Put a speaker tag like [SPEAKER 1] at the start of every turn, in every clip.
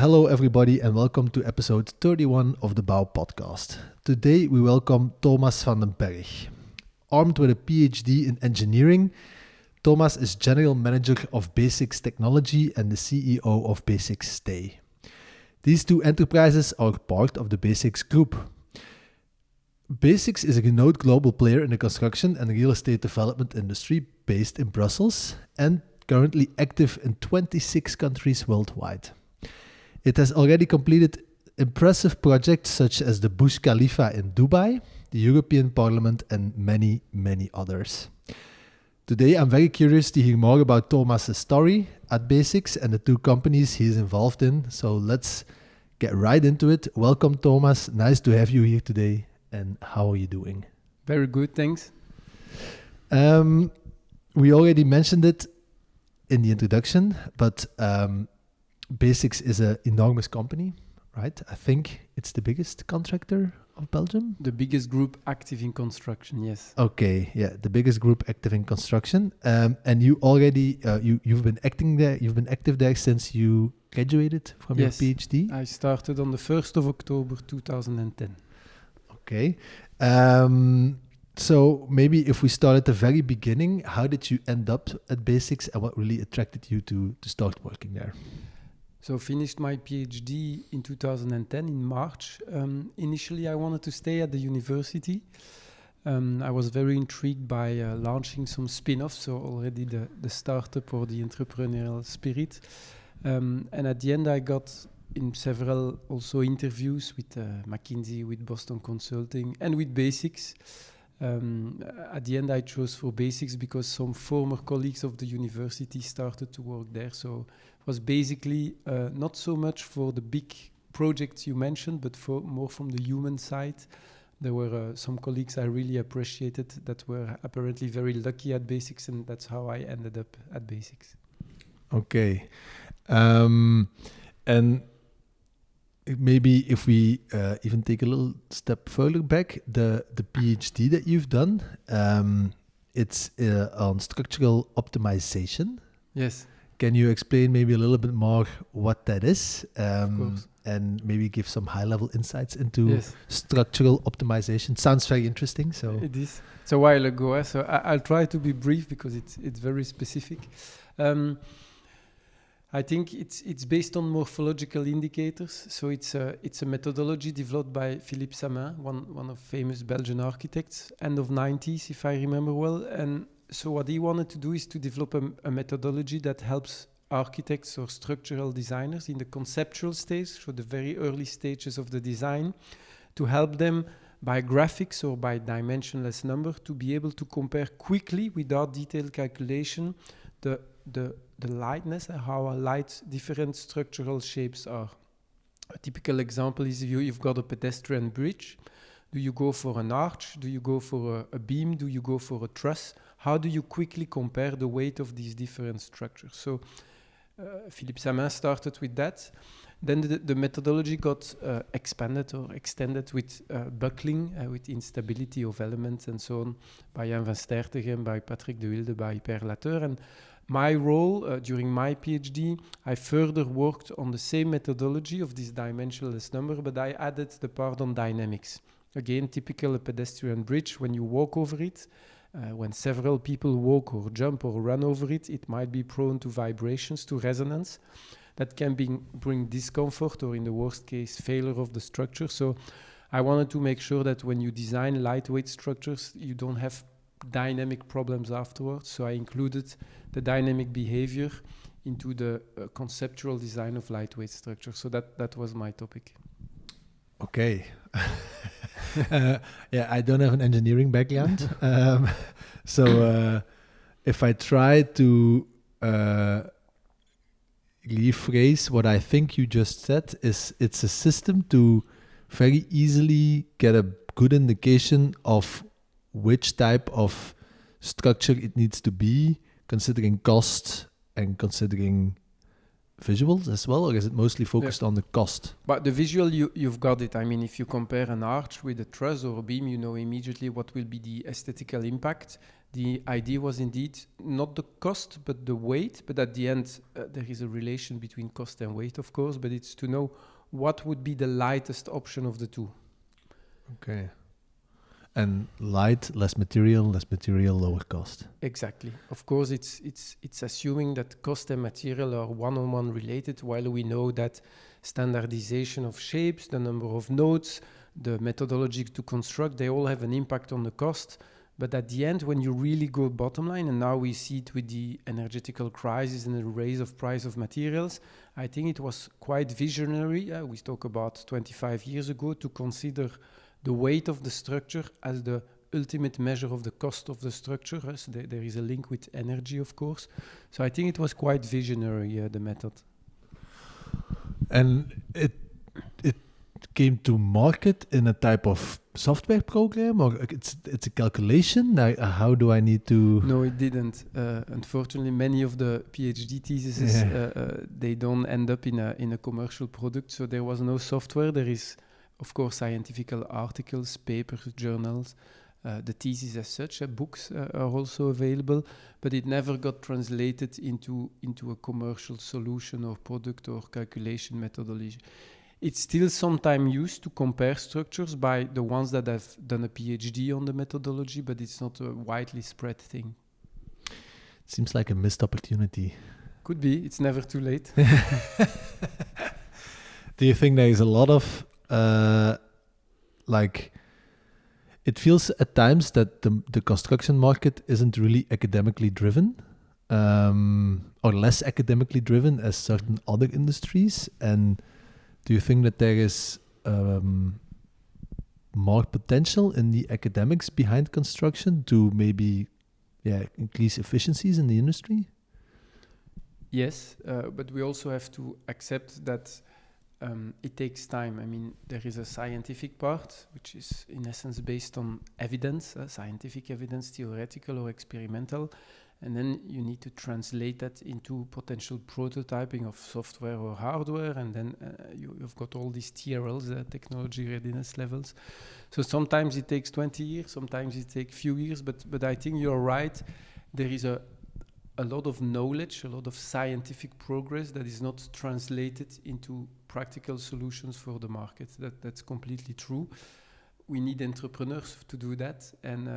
[SPEAKER 1] Hello everybody and welcome to episode 31 of the Bao Podcast. Today we welcome Thomas Vandenbergh. Armed with a PhD in engineering, Thomas is General Manager of BESIX Technology and the CEO of BESIX Stay. These two enterprises are part of the BESIX Group. BESIX is a renowned global player in the construction and real estate development industry based in Brussels and currently active in 26 countries worldwide. It has already completed impressive projects such as the Burj Khalifa in Dubai, the European Parliament, and many, many others. Today, I'm very curious to hear more about Thomas' story at BESIX and the two companies he is involved in. So let's get right into it. Welcome, Thomas. Nice to have you here today. And how are you doing?
[SPEAKER 2] Very good, thanks.
[SPEAKER 1] We already mentioned it in the introduction, but BESIX is an enormous company, right? I think it's the biggest contractor of Belgium.
[SPEAKER 2] The biggest group active in construction, yes.
[SPEAKER 1] Okay, yeah, the biggest group active in construction. And you already you've been acting there. You've been active there since you graduated from your PhD.
[SPEAKER 2] I started on the 1st of October 2010.
[SPEAKER 1] Okay. So maybe if we start at the very beginning, how did you end up at BESIX and what really attracted you to start working there?
[SPEAKER 2] So finished my PhD in 2010 in March. Initially, I wanted to stay at the university. I was very intrigued by launching some spin-offs, so already the startup or the entrepreneurial spirit. And at the end, I got in several also interviews with McKinsey, with Boston Consulting, and with BESIX. At the end, I chose for BESIX because some former colleagues of the university started to work there. So it was basically not so much for the big projects you mentioned, but for more from the human side. There were some colleagues I really appreciated that were apparently very lucky at BESIX, and that's how I ended up at BESIX.
[SPEAKER 1] Okay. And maybe if we even take a little step further back, the PhD that you've done, it's on structural optimization.
[SPEAKER 2] Yes.
[SPEAKER 1] Can you explain maybe a little bit more what that is?
[SPEAKER 2] Of course.
[SPEAKER 1] And maybe give some high-level insights into structural optimization. Sounds very interesting. So
[SPEAKER 2] it is. It's a while ago, so I'll try to be brief because it's very specific. I think it's based on morphological indicators. So it's a methodology developed by Philippe Samin, one of famous Belgian architects, end of 90s, if I remember well. And so what he wanted to do is to develop a methodology that helps architects or structural designers in the conceptual stage, so the very early stages of the design, to help them by graphics or by dimensionless number to be able to compare quickly without detailed calculation the lightness and how light different structural shapes are. A typical example is you've got a pedestrian bridge. Do you go for an arch? Do you go for a beam? Do you go for a truss? How do you quickly compare the weight of these different structures? So Philippe Samin started with that. Then the methodology got expanded or extended with buckling, with instability of elements and so on, by Jan van Stertegem, by Patrick de Wilde, by Per Lateur. And my role during my PhD, I further worked on the same methodology of this dimensionless number, but I added the part on dynamics. Again, typical a pedestrian bridge, when you walk over it, when several people walk or jump or run over it, it might be prone to vibrations, to resonance. That can bring discomfort or, in the worst case, failure of the structure. So I wanted to make sure that when you design lightweight structures, you don't have dynamic problems afterwards. So I included the dynamic behavior into the conceptual design of lightweight structures. So that was my topic.
[SPEAKER 1] Okay. I don't have an engineering background. So if I try to rephrase what I think you just said, is it's a system to very easily get a good indication of which type of structure it needs to be, considering cost and considering visuals as well, or is it mostly focused on the cost?
[SPEAKER 2] But the visual, you've got it. I mean, if you compare an arch with a truss or a beam, you know immediately what will be the aesthetical impact. The idea was indeed not the cost, but the weight. But at the end, there is a relation between cost and weight, of course, but it's to know what would be the lightest option of the two.
[SPEAKER 1] Okay. And light, less material, lower cost.
[SPEAKER 2] Exactly. Of course, it's assuming that cost and material are one-on-one related, while we know that standardization of shapes, the number of nodes, the methodology to construct, they all have an impact on the cost. But at the end, when you really go bottom line, and now we see it with the energetical crisis and the raise of price of materials, I think it was quite visionary. We talk about 25 years ago to consider the weight of the structure as the ultimate measure of the cost of the structure. So there is a link with energy, of course. So I think it was quite visionary, the method.
[SPEAKER 1] And it came to market in a type of software program, or it's a calculation? How do I need to...
[SPEAKER 2] No, it didn't. Unfortunately, many of the PhD theses, they don't end up in a commercial product. So there was no software. There is, of course, scientific articles, papers, journals. The thesis as such, books are also available, but it never got translated into a commercial solution or product or calculation methodology. It's still sometimes used to compare structures by the ones that have done a PhD on the methodology, but it's not a widely spread thing.
[SPEAKER 1] It seems like a missed opportunity.
[SPEAKER 2] Could be. It's never too late.
[SPEAKER 1] Do you think there is a lot of it feels at times that the construction market isn't really academically driven, or less academically driven as certain other industries? And do you think that there is more potential in the academics behind construction to maybe increase efficiencies in the industry?
[SPEAKER 2] Yes, but we also have to accept that it takes time. I mean, there is a scientific part, which is in essence based on evidence, scientific evidence, theoretical or experimental. And then you need to translate that into potential prototyping of software or hardware. And then you've got all these TRLs, technology readiness levels. So sometimes it takes 20 years, sometimes it takes few years. But I think you're right. There is a lot of knowledge, a lot of scientific progress that is not translated into practical solutions for the market. That's completely true. We need entrepreneurs to do that. And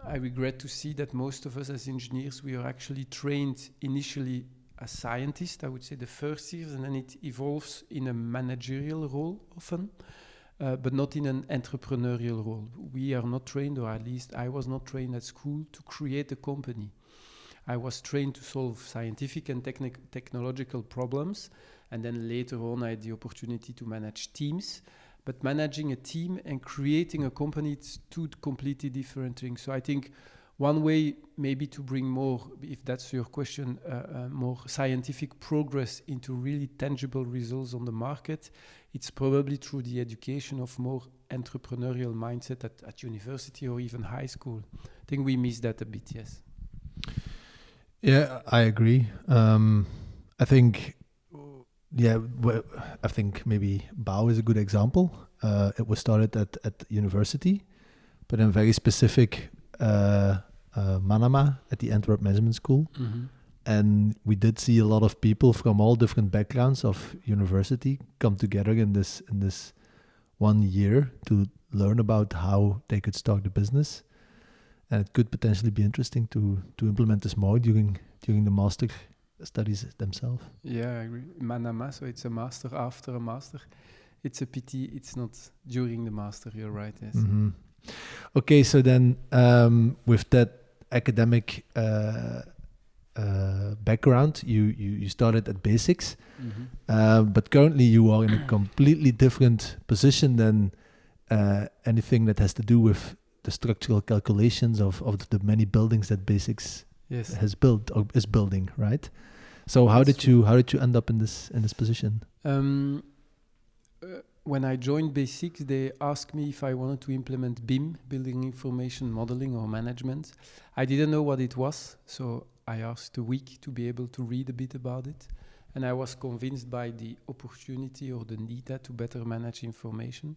[SPEAKER 2] I regret to see that most of us as engineers, we are actually trained initially as scientists, I would say the first years, and then it evolves in a managerial role often, but not in an entrepreneurial role. We are not trained, or at least I was not trained at school to create a company. I was trained to solve scientific and technological problems, and then later on I had the opportunity to manage teams. But managing a team and creating a company, it's two completely different things. So I think one way maybe to bring more, if that's your question, more scientific progress into really tangible results on the market, it's probably through the education of more entrepreneurial mindset at university or even high school. I think we miss that a bit, yes.
[SPEAKER 1] Yeah, I agree. I think... I think maybe Bao is a good example. It was started at university, but in very specific Manama at the Antwerp Management School. Mm-hmm. And we did see a lot of people from all different backgrounds of university come together in this 1 year to learn about how they could start the business. And it could potentially be interesting to implement this more during the master studies themselves.
[SPEAKER 2] Yeah, I agree. Manama, so it's a master after a master. It's a pity it's not during the master, you're right, yes.
[SPEAKER 1] Mm-hmm. Okay, so then with that academic background, you started at BESIX, mm-hmm. But currently you are in a completely different position than anything that has to do with the structural calculations of the many buildings that BESIX has built or is building, right? So how did you end up in this position?
[SPEAKER 2] When I joined BESIX, they asked me if I wanted to implement BIM, Building Information Modeling or Management. I didn't know what it was, so I asked a week to be able to read a bit about it. And I was convinced by the opportunity or the need to better manage information.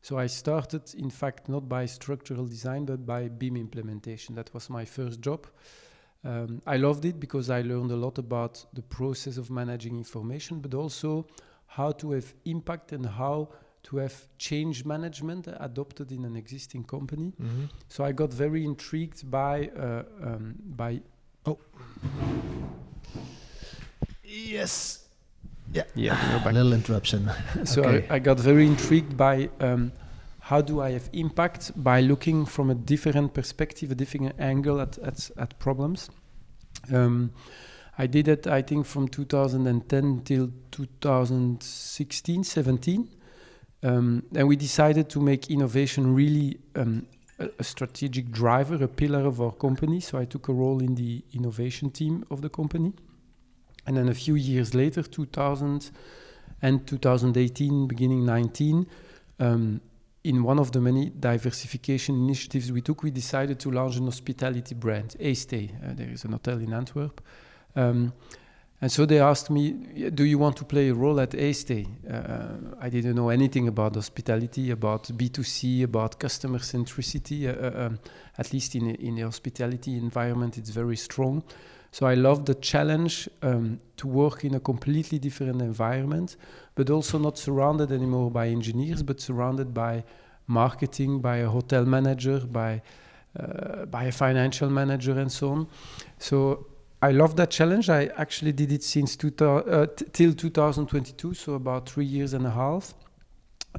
[SPEAKER 2] So I started, in fact, not by structural design, but by BIM implementation. That was my first job. I loved it because I learned a lot about the process of managing information, but also how to have impact and how to have change management adopted in an existing company. Mm-hmm. So I got very intrigued by
[SPEAKER 1] Yes. Yeah.
[SPEAKER 2] Yeah.
[SPEAKER 1] A little interruption.
[SPEAKER 2] So
[SPEAKER 1] okay.
[SPEAKER 2] I got very intrigued by how do I have impact by looking from a different perspective, a different angle at problems. I did it, I think, from 2010 till 2016, 17. And we decided to make innovation really a strategic driver, a pillar of our company. So I took a role in the innovation team of the company. And then a few years later, 2000 and 2018, beginning 19, in one of the many diversification initiatives we took, we decided to launch an hospitality brand, A-Stay. There is an hotel in Antwerp. And so they asked me, do you want to play a role at A-Stay? I didn't know anything about hospitality, about B2C, about customer centricity. At least in the hospitality environment, it's very strong. So I love the challenge to work in a completely different environment, but also not surrounded anymore by engineers, but surrounded by marketing, by a hotel manager, by a financial manager, and so on. So I love that challenge. I actually did it since till 2022, so about 3 years and a half.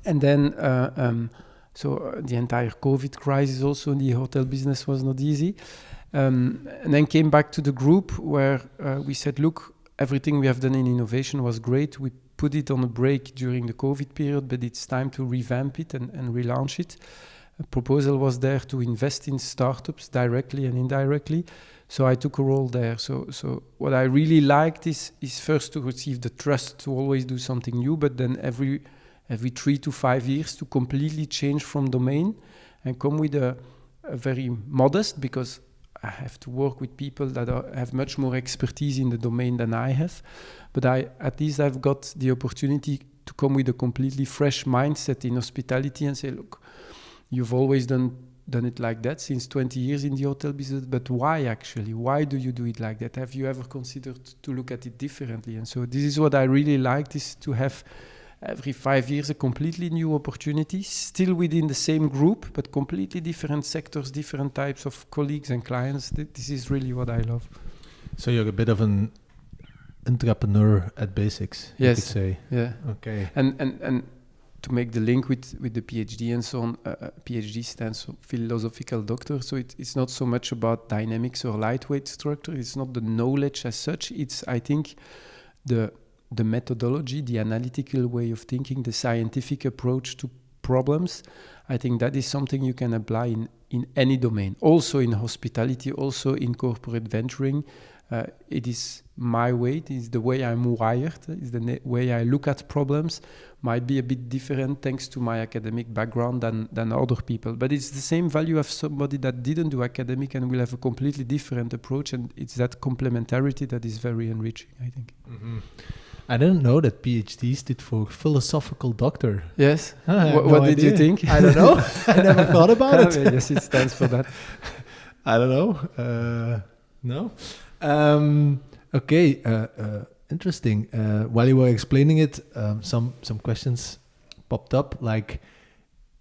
[SPEAKER 2] And then, the entire COVID crisis also in the hotel business was not easy. And then came back to the group where we said, look, everything we have done in innovation was great. We put it on a break during the COVID period, but it's time to revamp it and relaunch it. A proposal was there to invest in startups directly and indirectly. So I took a role there. So what I really liked is first to receive the trust to always do something new, but then every 3 to 5 years to completely change from domain and come with a very modest, because I have to work with people that have much more expertise in the domain than I have. But at least I've got the opportunity to come with a completely fresh mindset in hospitality and say, look, you've always done it like that since 20 years in the hotel business, but why actually? Why do you do it like that? Have you ever considered to look at it differently? And so this is what I really liked, is to have every 5 years a completely new opportunity, still within the same group, but completely different sectors, different types of colleagues and clients. This is really what I love.
[SPEAKER 1] So you're a bit of an entrepreneur at BESIX, you could say.
[SPEAKER 2] Yeah.
[SPEAKER 1] Okay.
[SPEAKER 2] And to make the link with the PhD and so on, PhD stands for philosophical doctor, so it's not so much about dynamics or lightweight structure, it's not the knowledge as such, it's, I think, the methodology, the analytical way of thinking, the scientific approach to problems. I think that is something you can apply in any domain, also in hospitality, also in corporate venturing. It is my way, it is the way I'm wired, it is the way I look at problems. Might be a bit different thanks to my academic background than other people, but it's the same value of somebody that didn't do academic and will have a completely different approach, and it's that complementarity that is very enriching, I think.
[SPEAKER 1] Mm-hmm. I didn't know that PhD stood for philosophical doctor.
[SPEAKER 2] Yes.
[SPEAKER 1] What
[SPEAKER 2] did you think?
[SPEAKER 1] I don't know. I never thought about it.
[SPEAKER 2] Yes, it stands for that.
[SPEAKER 1] I don't know. No. Okay. Interesting. While you were explaining it, some questions popped up. Like,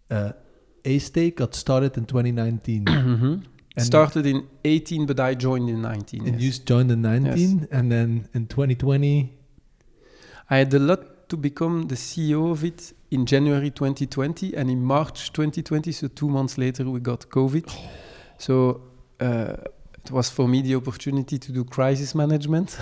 [SPEAKER 1] A-Stay got started in 2019.
[SPEAKER 2] Mm-hmm. Started in 18, but I joined in 19.
[SPEAKER 1] And you joined in 19, yes. And then in 2020...
[SPEAKER 2] I had a lot to become the CEO of it in January 2020, and in March 2020, so 2 months later, we got COVID. So it was for me the opportunity to do crisis management.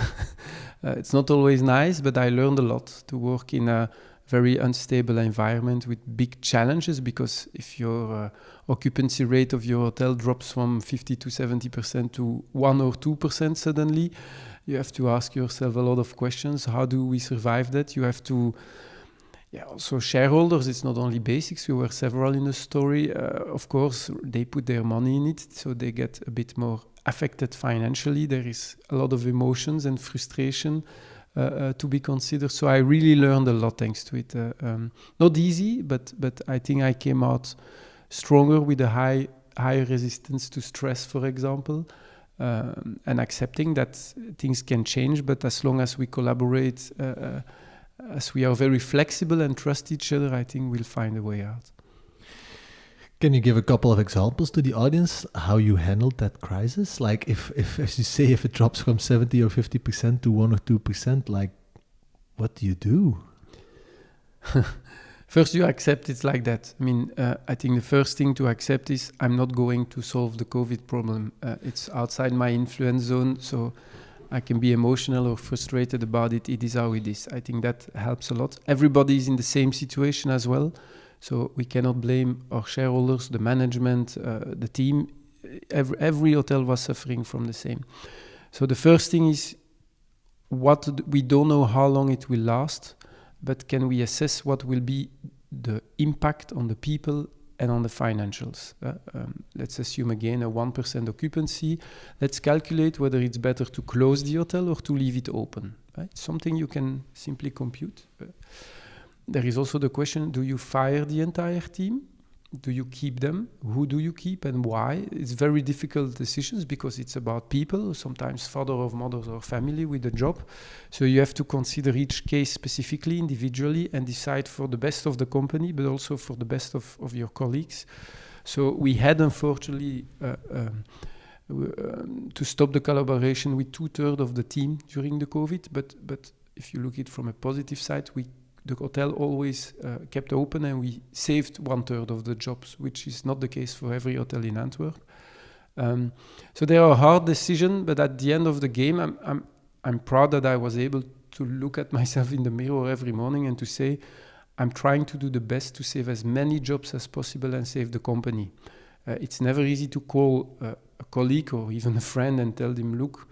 [SPEAKER 2] It's not always nice, but I learned a lot to work in a very unstable environment with big challenges, because if your occupancy rate of your hotel drops from 50 to 70% to 1 or 2% suddenly, you have to ask yourself a lot of questions. How do we survive that? You have to, also shareholders, it's not only BESIX, we were several in the story. Of course, they put their money in it, so they get a bit more affected financially. There is a lot of emotions and frustration to be considered. So I really learned a lot thanks to it. Not easy, but I think I came out stronger with a higher resistance to stress, for example, and accepting that things can change, but as long as we collaborate, as we are very flexible and trust each other, I think we'll find a way out.
[SPEAKER 1] Can you give a couple of examples to the audience how you handled that crisis? Like if as you say, if it drops from 70 or 50% to 1 or 2%, like what do you do?
[SPEAKER 2] First, you accept it's like that. I mean, I think the first thing to accept is I'm not going to solve the COVID problem. It's outside my influence zone, so I can be emotional or frustrated about it. It is how it is. I think that helps a lot. Everybody is in the same situation as well. So we cannot blame our shareholders, the management, the team. Every hotel was suffering from the same. So the first thing is we don't know how long it will last, but can we assess what will be the impact on the people and on the financials? Let's assume again a 1% occupancy. Let's calculate whether it's better to close the hotel or to leave it open. Right? Something you can simply compute. There is also the question, do you fire the entire team? Do you keep them? Who do you keep and why? It's very difficult decisions because it's about people, sometimes father or mothers or family with a job. So you have to consider each case specifically, individually, and decide for the best of the company, but also for the best of your colleagues. So we had, unfortunately, to stop the collaboration with 2/3 of the team during the COVID. But if you look at it from a positive side, the hotel always kept open and we saved 1/3 of the jobs, which is not the case for every hotel in Antwerp. So they are a hard decision, but at the end of the game, I'm proud that I was able to look at myself in the mirror every morning and to say, I'm trying to do the best to save as many jobs as possible and save the company. It's never easy to call a colleague or even a friend and tell them, look,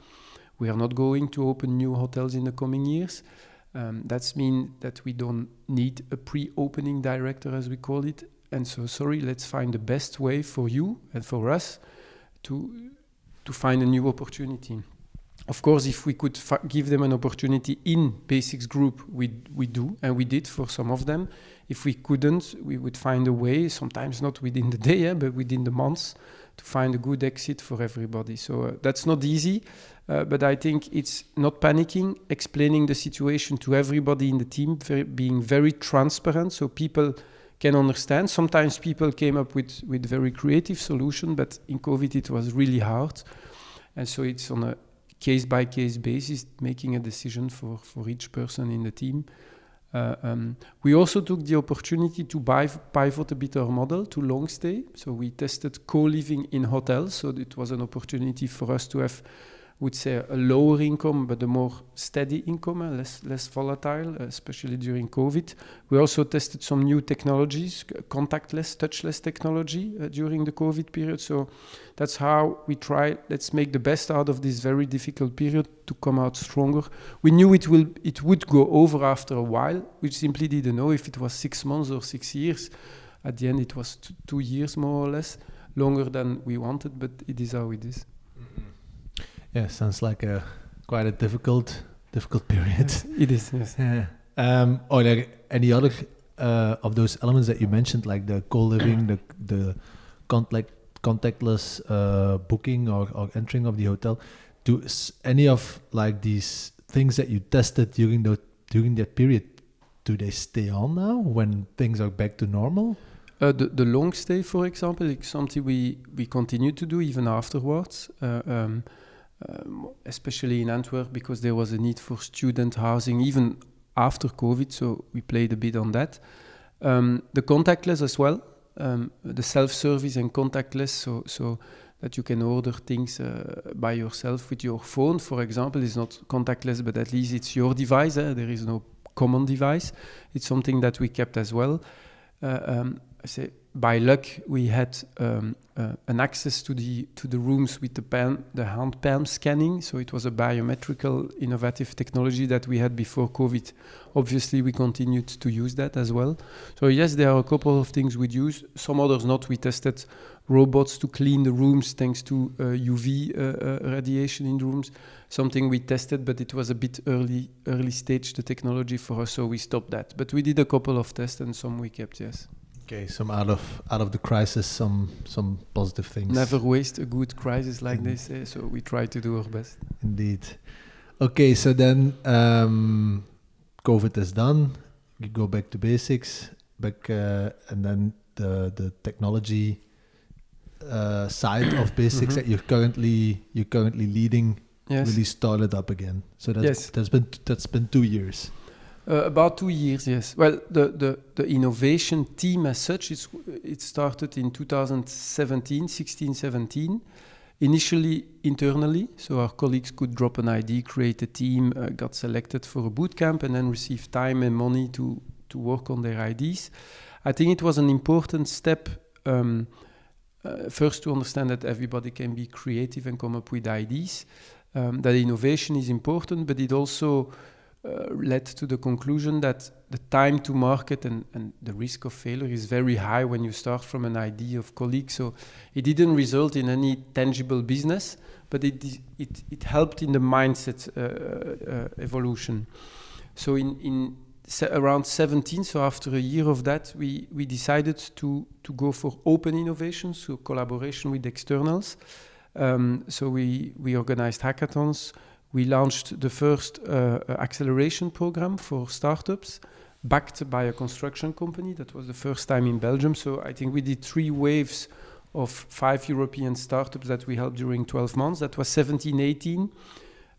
[SPEAKER 2] we are not going to open new hotels in the coming years. That means that we don't need a pre-opening director, as we call it. And so, let's find the best way for you and for us to find a new opportunity. Of course, if we could give them an opportunity in BESIX Group, we do, and we did for some of them. If we couldn't, we would find a way, sometimes not within the day, but within the months, to find a good exit for everybody. So that's not easy. But I think it's not panicking, explaining the situation to everybody in the team, being very transparent so people can understand. Sometimes people came up with very creative solutions, but in COVID it was really hard. And so it's on a case-by-case basis, making a decision for each person in the team. We also took the opportunity to pivot a bit our model to long stay. So we tested co-living in hotels. So it was an opportunity for us to have, would say, a lower income, but a more steady income, less volatile, especially during COVID. We also tested some new technologies, contactless, touchless technology during the COVID period. So that's how we try, let's make the best out of this very difficult period to come out stronger. We knew it would go over after a while. We simply didn't know if it was 6 months or 6 years. At the end, it was 2 years, more or less, longer than we wanted, but it is how it is.
[SPEAKER 1] Yeah, sounds like quite a difficult period.
[SPEAKER 2] Yes, it is, yes.
[SPEAKER 1] Yeah. Or like any other of those elements that you mentioned, like the co-living, the contactless booking or entering of the hotel. Do any of like these things that you tested during that period, do they stay on now when things are back to normal?
[SPEAKER 2] The long stay, for example, is something we continue to do even afterwards. Especially in Antwerp, because there was a need for student housing even after COVID, so we played a bit on that. The contactless as well, the self-service and contactless, so that you can order things by yourself with your phone, for example, is not contactless, but at least it's your device. There is no common device. It's something that we kept as well. say by luck we had an access to the rooms with the hand palm scanning. So it was a biometrical innovative technology that we had before COVID. Obviously, we continued to use that as well. So yes, there are a couple of things we'd use. Some others not. We tested robots to clean the rooms thanks to UV radiation in the rooms. Something we tested, but it was a bit early stage, the technology for us, so we stopped that. But we did a couple of tests and some we kept, yes.
[SPEAKER 1] Okay, some out of the crisis, some positive things.
[SPEAKER 2] Never waste a good crisis like they say, so we try to do our best.
[SPEAKER 1] Indeed. Okay, so then COVID is done. You go back to basics, and then the technology side of basics that you're currently leading really started up again. So that's been 2 years.
[SPEAKER 2] About 2 years, yes. Well, the innovation team as such, it started in 2017, initially internally. So our colleagues could drop an ID, create a team, got selected for a bootcamp, and then receive time and money to work on their IDs. I think it was an important step, first to understand that everybody can be creative and come up with IDs. That innovation is important, but it also led to the conclusion that the time to market and the risk of failure is very high when you start from an idea of colleagues. So it didn't result in any tangible business, but it helped in the mindset evolution. So in around 17, so after a year of that, we decided to go for open innovation, so collaboration with externals. So we organized hackathons. We launched the first acceleration program for startups, backed by a construction company. That was the first time in Belgium. So I think we did 3 waves of 5 European startups that we helped during 12 months. That was 17, 18,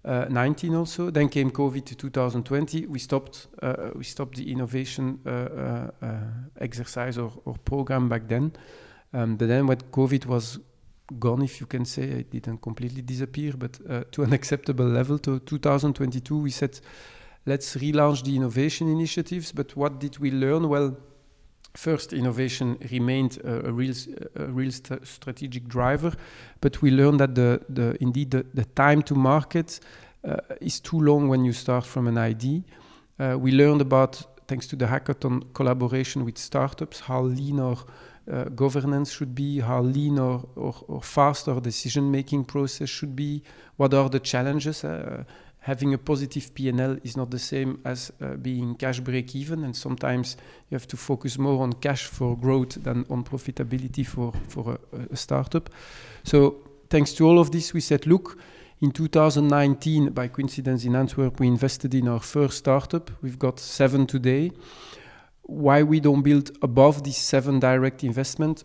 [SPEAKER 2] 19 also. Then came COVID to 2020. We stopped the innovation exercise or program back then. But then when COVID was gone, if you can say, it didn't completely disappear, but to an acceptable level. To 2022, we said, let's relaunch the innovation initiatives. But what did we learn? Well, first, innovation remained a real strategic driver, but we learned that the time to market is too long when you start from an ID. We learned about, thanks to the hackathon collaboration with startups, how lean our governance should be, how lean or fast our decision-making process should be, what are the challenges. Having a positive P&L is not the same as being cash break-even, and sometimes you have to focus more on cash for growth than on profitability for a startup. So thanks to all of this, we said, look, in 2019, by coincidence in Antwerp, we invested in our first startup. We've got 7 today. Why we don't build above these 7 direct investment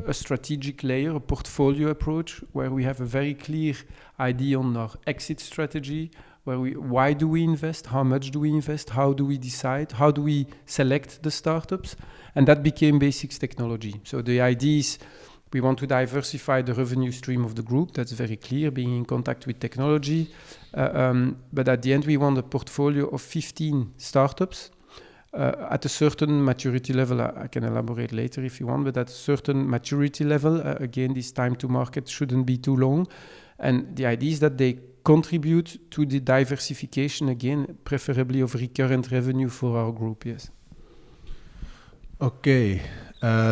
[SPEAKER 2] a strategic layer, a portfolio approach, where we have a very clear idea on our exit strategy, why do we invest, how much do we invest, how do we decide, how do we select the startups, and that became BESIX Technology. So the idea is we want to diversify the revenue stream of the group. That's very clear, being in contact with technology. But at the end, we want a portfolio of 15 startups. At a certain maturity level, I can elaborate later if you want, but at a certain maturity level, again, this time to market shouldn't be too long. And the idea is that they contribute to the diversification, again, preferably of recurrent revenue for our group, yes.
[SPEAKER 1] Okay,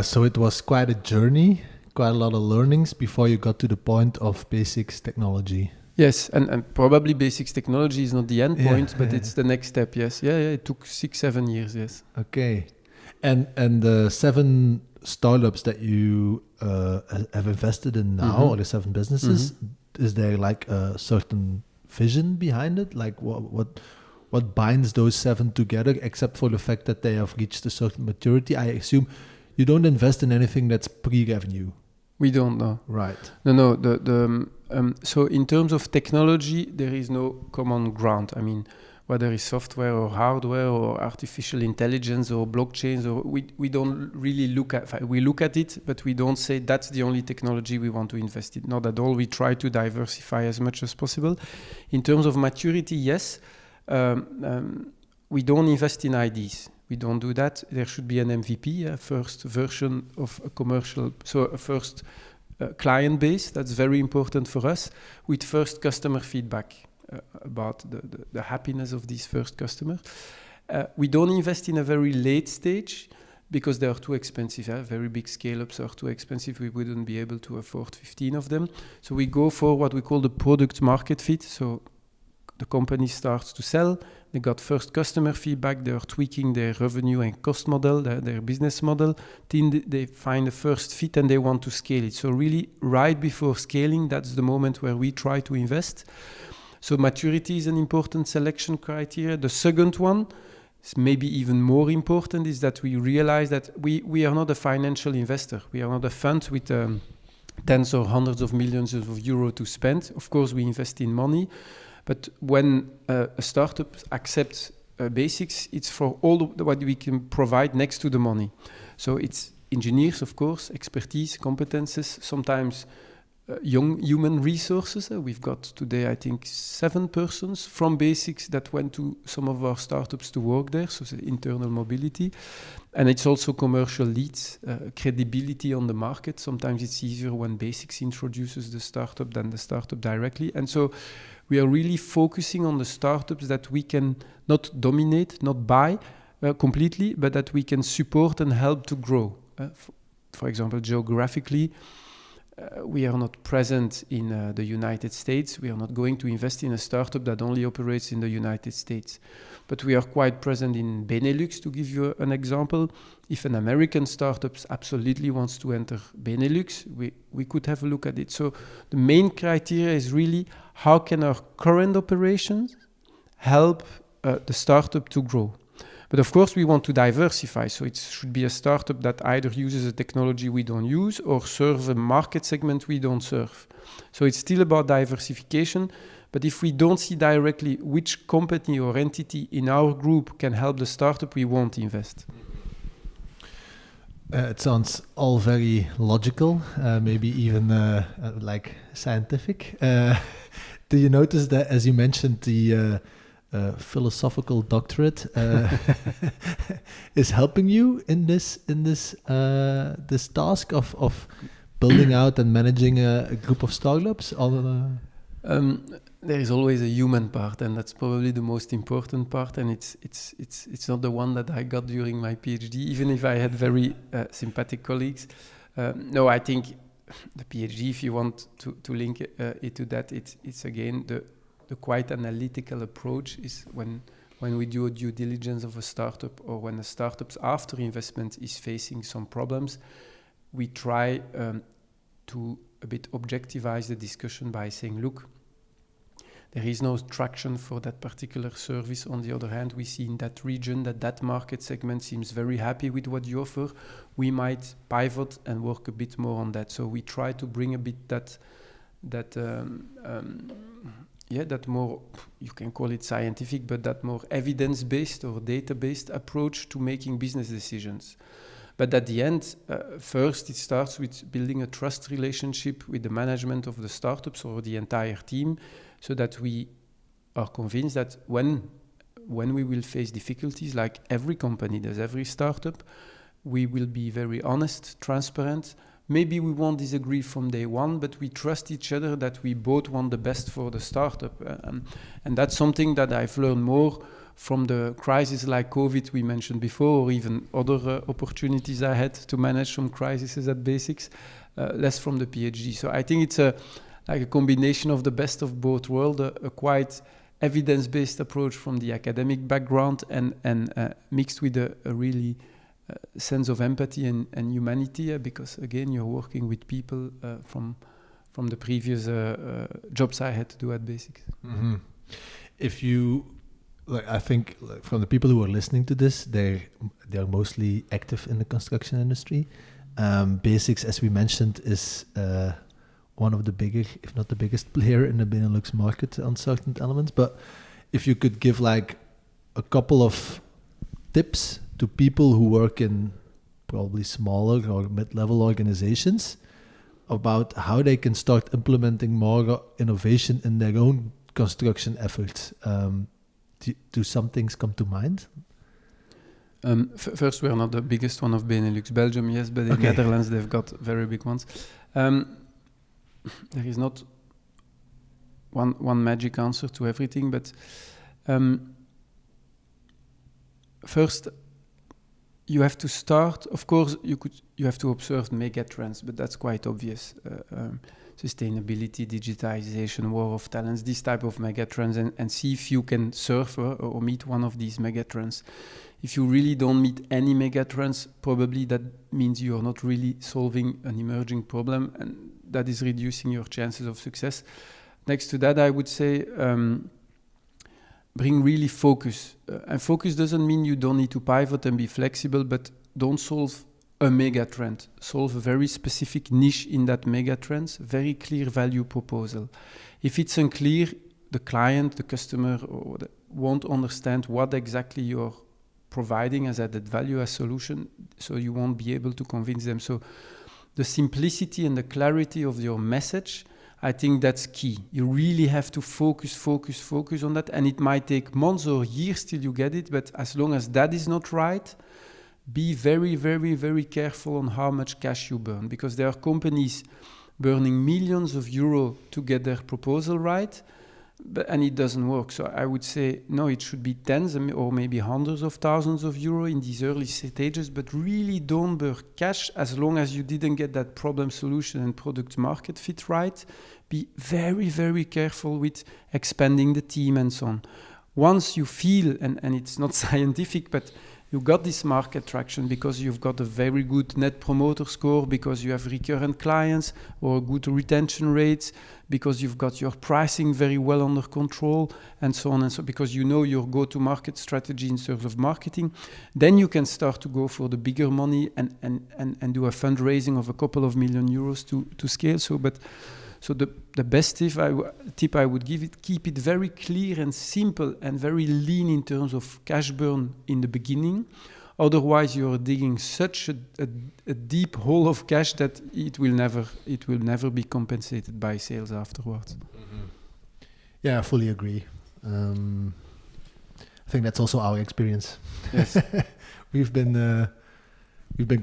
[SPEAKER 1] so it was quite a journey, quite a lot of learnings before you got to the point of BESIX Technology.
[SPEAKER 2] Yes, and probably BESIX Technology is not the end point, but it's the next step, yes. Yeah, it took 6-7 years, yes.
[SPEAKER 1] Okay. And the 7 startups that you have invested in now, or the 7 businesses, is there like a certain vision behind it? Like what binds those 7 together, except for the fact that they have reached a certain maturity? I assume you don't invest in anything that's pre-revenue.
[SPEAKER 2] We don't know.
[SPEAKER 1] Right.
[SPEAKER 2] No. So in terms of technology, there is no common ground. I mean, whether it's software or hardware or artificial intelligence or blockchains, or we don't really look at. We look at it, but we don't say that's the only technology we want to invest in. Not at all. We try to diversify as much as possible. In terms of maturity, yes. We don't invest in IDs. We don't do that. There should be an MVP, a first version of a commercial, so a first client base. That's very important for us, with first customer feedback about the happiness of these first customers. We don't invest in a very late stage because they are too expensive. Very big scale-ups are too expensive. We wouldn't be able to afford 15 of them. So we go for what we call the product market fit. So the company starts to sell. They got first customer feedback. They are tweaking their revenue and cost model, their business model. Then they find the first fit and they want to scale it. So really, right before scaling, that's the moment where we try to invest. So maturity is an important selection criteria. The second one, is maybe even more important, is that we realize that we are not a financial investor. We are not a fund with tens or hundreds of millions of euros to spend. Of course, we invest in money. But when a startup accepts BESIX, it's for all what we can provide next to the money. So it's engineers, of course, expertise, competences, sometimes young human resources. We've got today, I think, 7 persons from BESIX that went to some of our startups to work there, so it's internal mobility. And it's also commercial leads, credibility on the market. Sometimes it's easier when BESIX introduces the startup than the startup directly. And so we are really focusing on the startups that we can not dominate, not buy completely, but that we can support and help to grow. For example, geographically, we are not present in the United States. We are not going to invest in a startup that only operates in the United States. But we are quite present in Benelux, to give you an example. If an American startup absolutely wants to enter Benelux, we could have a look at it. So the main criteria is really how can our current operations help the startup to grow. But of course, we want to diversify. So it should be a startup that either uses a technology we don't use or serve a market segment we don't serve. So it's still about diversification. But if we don't see directly which company or entity in our group can help the startup, we won't invest.
[SPEAKER 1] It sounds all very logical, maybe even like scientific. Do you notice that, as you mentioned, the philosophical doctorate is helping you in this task of building out and managing a group of startups?
[SPEAKER 2] There is always a human part, and that's probably the most important part. And it's not the one that I got during my PhD, even if I had very sympathetic colleagues. No, I think the PhD, if you want to link it to that, it's again the quite analytical approach is when we do a due diligence of a startup, or when a startup's after investment is facing some problems, we try to a bit objectivize the discussion by saying, look, there is no traction for that particular service. On the other hand, we see in that region that market segment seems very happy with what you offer. We might pivot and work a bit more on that. So we try to bring a bit that more, you can call it scientific, but that more evidence-based or data-based approach to making business decisions. But at the end, first it starts with building a trust relationship with the management of the startups or the entire team, so that we are convinced that when we will face difficulties, like every company does, every startup, we will be very honest, transparent. Maybe we won't disagree from day one, but we trust each other that we both want the best for the startup. And that's something that I've learned more from the crisis like COVID we mentioned before, or even other opportunities I had to manage some crises at BESIX, less from the PhD. So I think it's like a combination of the best of both worlds, a quite evidence-based approach from the academic background and mixed with a really sense of empathy and humanity, because again, you're working with people from the previous jobs I had to do at BESIX.
[SPEAKER 1] Mm-hmm. If you, I think from the people who are listening to this, they're mostly active in the construction industry. BESIX, as we mentioned, is one of the bigger, if not the biggest player in the Benelux market on certain elements. But if you could give like a couple of tips to people who work in probably smaller or mid-level organizations about how they can start implementing more innovation in their own construction efforts. Do some things come to mind?
[SPEAKER 2] First, we are not the biggest one of Benelux. Belgium, yes, but in Netherlands, they've got very big ones. There is not one magic answer to everything, but first, you have to start. Of course, you have to observe mega trends, but that's quite obvious. Sustainability, digitization, war of talents, these type of mega trends, and see if you can surf or meet one of these mega trends. If you really don't meet any mega trends, probably that means you are not really solving an emerging problem, and that is reducing your chances of success. Next to that, I would say bring really focus. And focus doesn't mean you don't need to pivot and be flexible, but don't solve a mega trend. Solve a very specific niche in that mega trend, very clear value proposal. If it's unclear, the client, the customer won't understand what exactly you're providing as added value, as solution, so you won't be able to convince them. So the simplicity and the clarity of your message, I think that's key. You really have to focus on that, and it might take months or years till you get it, but as long as that is not right, be very, very, very careful on how much cash you burn, because there are companies burning millions of euros to get their proposal right, and it doesn't work. So I would say, no, it should be tens or maybe hundreds of thousands of euros in these early stages, but really don't burn cash as long as you didn't get that problem solution and product market fit right. Be very, very careful with expanding the team and so on. Once you feel, and it's not scientific, but you got this market traction because you've got a very good net promoter score, because you have recurrent clients or good retention rates, because you've got your pricing very well under control, and so on and so, because you know your go-to-market strategy in terms of marketing, then you can start to go for the bigger money and do a fundraising of a couple of million euros to scale. So the best tip I would give it, keep it very clear and simple and very lean in terms of cash burn in the beginning. Otherwise, you're digging such a deep hole of cash that it will never be compensated by sales afterwards.
[SPEAKER 1] Mm-hmm. Yeah, I fully agree. I think that's also our experience.
[SPEAKER 2] Yes,
[SPEAKER 1] we've been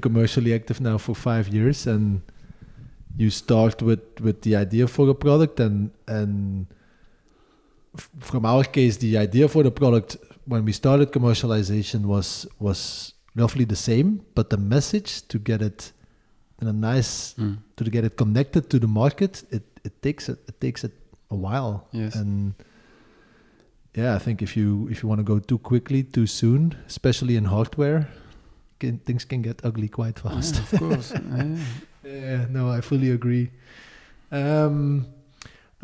[SPEAKER 1] commercially active now for 5 years, and you start with the idea for a product, and from our case, the idea for the product when we started commercialization was roughly the same, but the message to get it in a nice to get it connected to the market, it takes a while.
[SPEAKER 2] Yes.
[SPEAKER 1] And yeah, I think if you want to go too quickly, too soon, especially in hardware, things can get ugly quite fast.
[SPEAKER 2] Yeah, of course.
[SPEAKER 1] Yeah, no, I fully agree.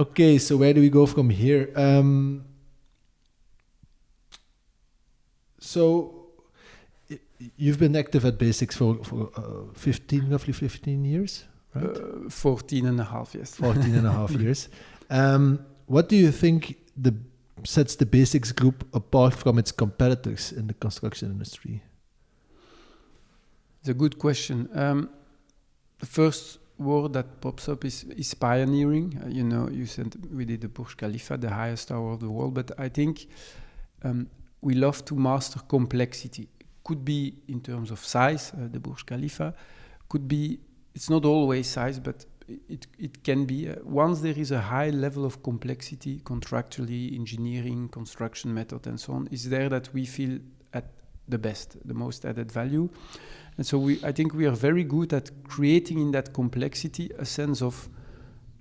[SPEAKER 1] Okay, so where do we go from here? So you've been active at BESIX for roughly 15 years, right?
[SPEAKER 2] 14 and a half, yes.
[SPEAKER 1] 14 and a half years. What do you think sets the BESIX Group apart from its competitors in the construction industry?
[SPEAKER 2] It's a good question. The first word that pops up is pioneering. You said we did the Burj Khalifa, the highest tower of the world, but I think we love to master complexity. Could be in terms of size, the Burj Khalifa. Could be, it's not always size, but it can be. Once there is a high level of complexity, contractually, engineering, construction method, and so on, is there that we feel at the best, the most added value. And so I think we are very good at creating in that complexity a sense of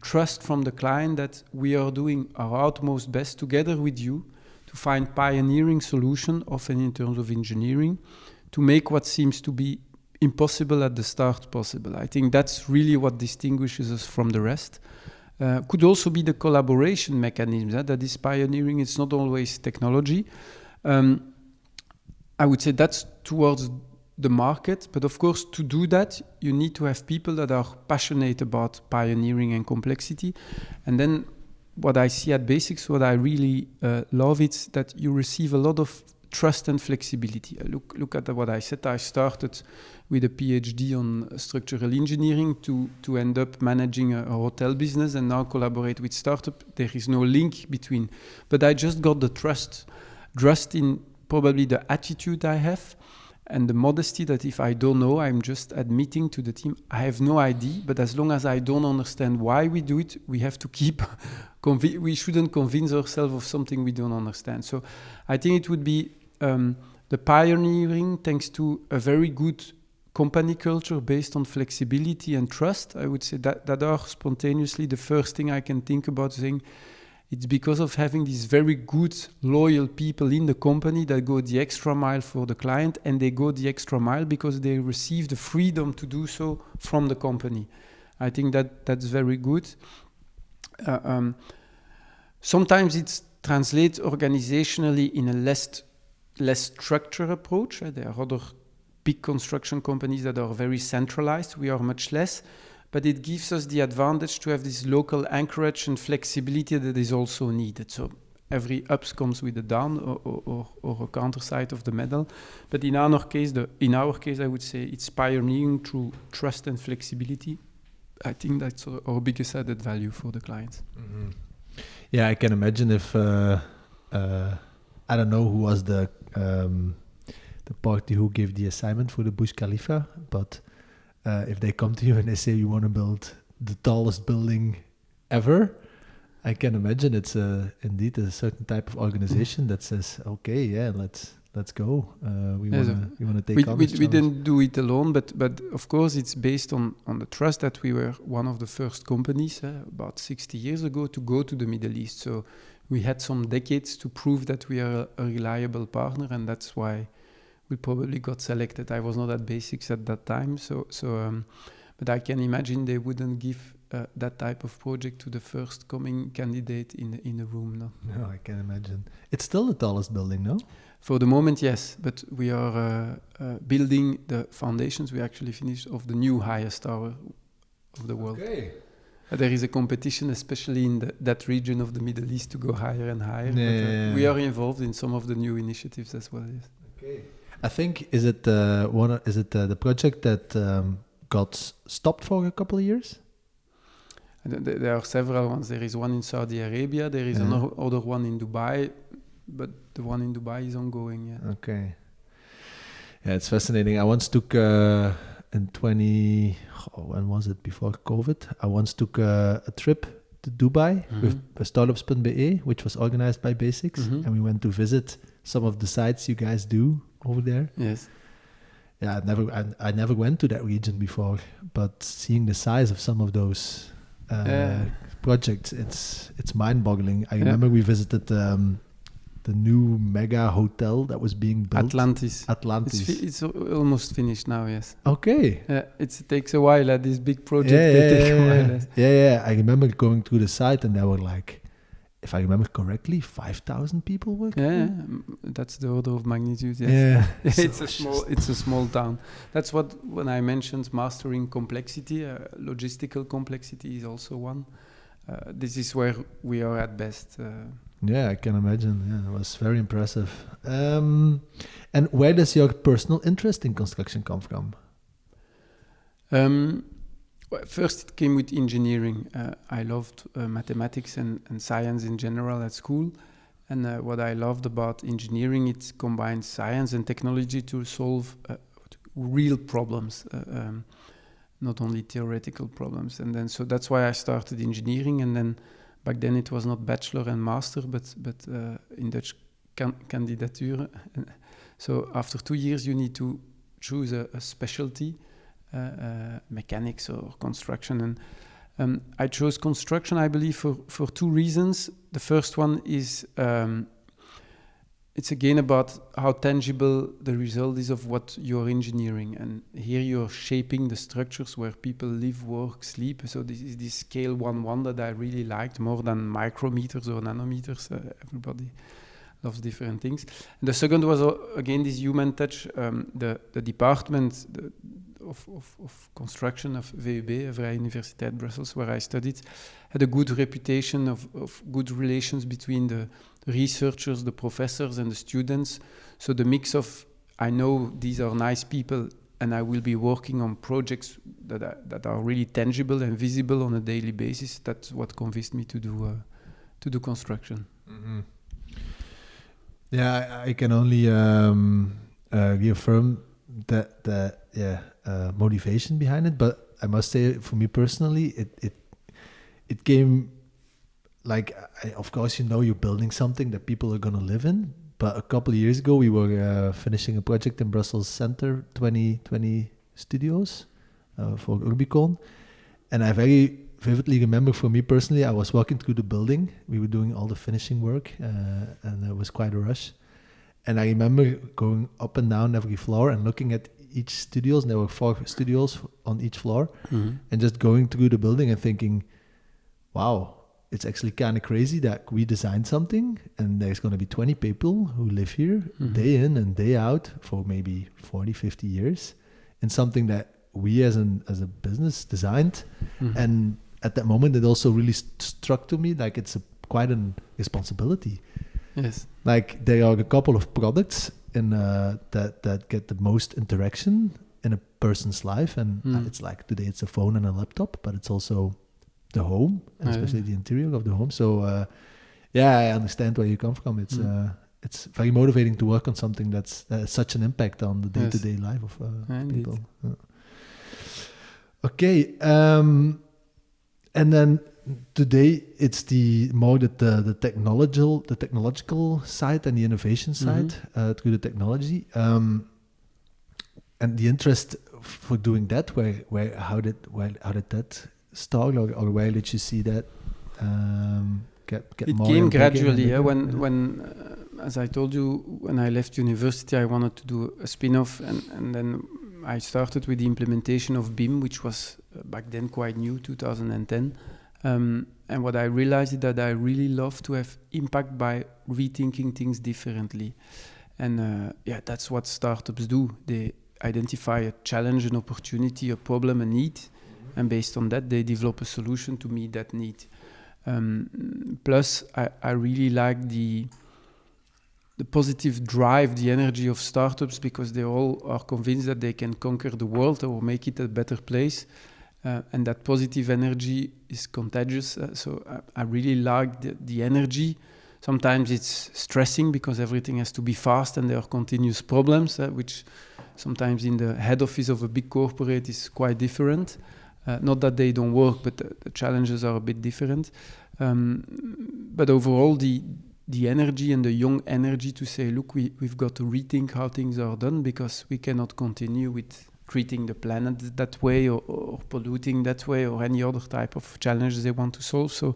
[SPEAKER 2] trust from the client that we are doing our utmost best together with you to find pioneering solution, often in terms of engineering, to make what seems to be impossible at the start possible. I think that's really what distinguishes us from the rest. Could also be the collaboration mechanism that is pioneering. It's not always technology. I would say that's towards the market, but of course to do that you need to have people that are passionate about pioneering and complexity. And then what I see at BESIX, what I really love, it's that you receive a lot of trust and flexibility. Look at what I said. I started with a PhD on structural engineering to end up managing a hotel business and now collaborate with startup. There is no link between, but I just got the trust in probably the attitude I have and the modesty that if I don't know, I'm just admitting to the team, I have no idea, but as long as I don't understand why we do it, we have to keep, we shouldn't convince ourselves of something we don't understand. So I think it would be the pioneering, thanks to a very good company culture based on flexibility and trust. I would say that are spontaneously the first thing I can think about, saying it's because of having these very good, loyal people in the company that go the extra mile for the client, and they go the extra mile because they receive the freedom to do so from the company. I think that's very good. Sometimes it translates organizationally in a less structured approach. There are other big construction companies that are very centralized. We are much less. But it gives us the advantage to have this local anchorage and flexibility that is also needed. So every ups comes with a down or a counter side of the medal. But in our case, I would say it's pioneering through trust and flexibility. I think that's our biggest added value for the clients.
[SPEAKER 1] Mm-hmm. Yeah, I can imagine if I don't know who was the party who gave the assignment for the Burj Khalifa, but if they come to you and they say you want to build the tallest building ever, I can imagine it's indeed a certain type of organization that says, okay, yeah, let's go. We want to take on this challenge.
[SPEAKER 2] We didn't do it alone, but of course it's based on the trust that we were one of the first companies about 60 years ago to go to the Middle East. So we had some decades to prove that we are a reliable partner, and that's why we probably got selected. I was not at BESIX at that time, but I can imagine they wouldn't give that type of project to the first coming candidate in the room.
[SPEAKER 1] No, I can imagine. It's still the tallest building, no?
[SPEAKER 2] For the moment, yes, but we are building the foundations. We actually finished of the new highest tower of the world.
[SPEAKER 1] Okay.
[SPEAKER 2] There is a competition, especially in that region of the Middle East, to go higher and higher. Yeah. We are involved in some of the new initiatives as well. Yes.
[SPEAKER 1] Okay. I think is it the project that got stopped for a couple of years?
[SPEAKER 2] There are several ones. There is one in Saudi Arabia. There is another one in Dubai, but the one in Dubai is ongoing. Yeah.
[SPEAKER 1] Okay. Yeah, it's fascinating. I once took when was it, before COVID? I once took a trip to Dubai with startups.be, which was organized by BESIX, and we went to visit some of the sites you guys do over there.
[SPEAKER 2] Yes.
[SPEAKER 1] Yeah, I never went to that region before, but seeing the size of some of those projects, it's mind-boggling. I remember we visited the new mega hotel that was being built.
[SPEAKER 2] Atlantis. It's almost finished now, yes.
[SPEAKER 1] Okay.
[SPEAKER 2] It takes a while. This big project, take a while.
[SPEAKER 1] Yeah. I remember going to the site and there were like, if I remember correctly, 5,000 people working.
[SPEAKER 2] Yeah, that's the order of magnitude. Yes. Yeah, it's a small town. That's when I mentioned mastering complexity, logistical complexity is also one. This is where we are at best.
[SPEAKER 1] Yeah, I can imagine. Yeah, it was very impressive. And where does your personal interest in construction come from?
[SPEAKER 2] Well, first, it came with engineering. I loved mathematics and science in general at school. And what I loved about engineering, it combines science and technology to solve real problems, not only theoretical problems. And then, so that's why I started engineering. And then back then it was not bachelor and master, but in Dutch kandidatuur. So after 2 years, you need to choose a specialty. Mechanics or construction, and I chose construction, I believe, for 2 reasons. The first one is it's again about how tangible the result is of what you're engineering, and here you're shaping the structures where people live, work, sleep. So this is this scale 1:1 that I really liked more than micrometers or nanometers. Everybody loves different things. And the second was again this human touch. The department of construction of VUB, Vrije Universiteit Brussels, where I studied, had a good reputation of good relations between the researchers, the professors, and the students. So the mix of, I know these are nice people, and I will be working on projects that are really tangible and visible on a daily basis. That's what convinced me to do construction.
[SPEAKER 1] Mm-hmm. Yeah, I can only reaffirm motivation behind it. But I must say, for me personally, it came like, of course, you're building something that people are gonna live in. But a couple of years ago, we were finishing a project in Brussels Center, 2020 Studios for Urbicon. And I very vividly remember, for me personally, I was walking through the building. We were doing all the finishing work, and it was quite a rush. And I remember going up and down every floor and looking at each studios, and there were 4 studios on each floor, and just going through the building and thinking, wow, it's actually kind of crazy that we designed something and there's going to be 20 people who live here day in and day out for maybe 40, 50 years in something that we as a business designed. And at that moment, it also really struck to me like it's quite a responsibility.
[SPEAKER 2] Yes.
[SPEAKER 1] Like there are a couple of products in that get the most interaction in a person's life, and it's like today it's a phone and a laptop, but it's also the home, especially the interior of the home. So I understand where you come from. It's very motivating to work on something that has such an impact on the day-to-day life of people. Okay, and then today it's the technological side and the innovation side through the technology, and the interest for doing that. How did that start, or where did you see that get
[SPEAKER 2] it
[SPEAKER 1] more?
[SPEAKER 2] It came gradually. When as I told you, when I left university, I wanted to do a spin-off, and then I started with the implementation of BIM, which was back then quite new, 2010. And what I realized is that I really love to have impact by rethinking things differently. And that's what startups do. They identify a challenge, an opportunity, a problem, a need, and based on that, they develop a solution to meet that need. Plus, I really like the positive drive, the energy of startups, because they all are convinced that they can conquer the world or make it a better place. And that positive energy is contagious. So I really like the energy. Sometimes it's stressing because everything has to be fast and there are continuous problems, which sometimes in the head office of a big corporate is quite different. Not that they don't work, but the challenges are a bit different. But overall, the energy and the young energy to say, look, we've got to rethink how things are done, because we cannot continue with treating the planet that way or polluting that way or any other type of challenge they want to solve. So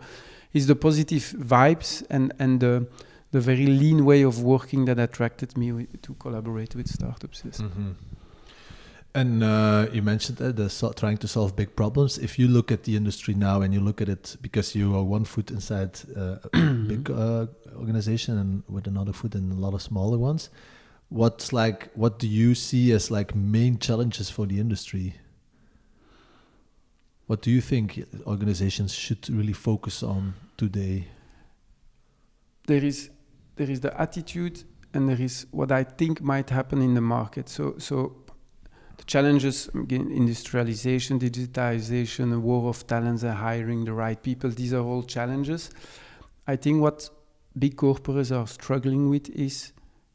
[SPEAKER 2] it's the positive vibes and the very lean way of working that attracted me to collaborate with startups. Yes.
[SPEAKER 1] And you mentioned trying to solve big problems. If you look at the industry now and you look at it, because you are one foot inside a big organization and with another foot in a lot of smaller ones, what do you see as like main challenges for the industry? What do you think organizations should really focus on today?
[SPEAKER 2] There is the attitude, and there is what I think might happen in the market. So the challenges, again, industrialization, digitization, a war of talents, and hiring the right people, these are all challenges. I think what big corporates are struggling with is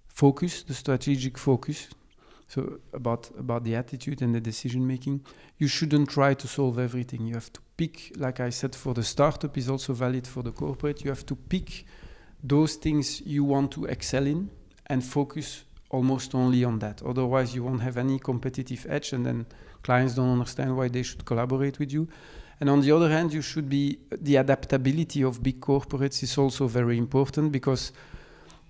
[SPEAKER 2] focus, the strategic focus. So about the attitude and the decision making. You shouldn't try to solve everything. You have to pick, like I said, for the startup is also valid for the corporate. You have to pick those things you want to excel in and focus almost only on that. Otherwise, you won't have any competitive edge, and then clients don't understand why they should collaborate with you. And on the other hand, the adaptability of big corporates is also very important, because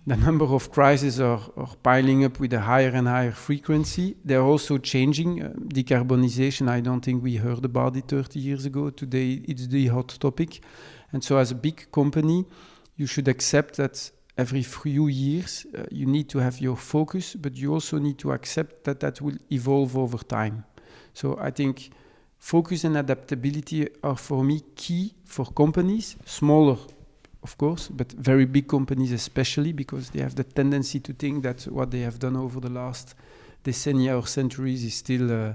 [SPEAKER 2] the number of crises are piling up with a higher and higher frequency. They're also changing. Decarbonization, I don't think we heard about it 30 years ago. Today, it's the hot topic. And so as a big company, you should accept that every few years, you need to have your focus, but you also need to accept that will evolve over time. So I think focus and adaptability are, for me, key for companies, smaller, of course, but very big companies especially, because they have the tendency to think that what they have done over the last decennia or centuries is still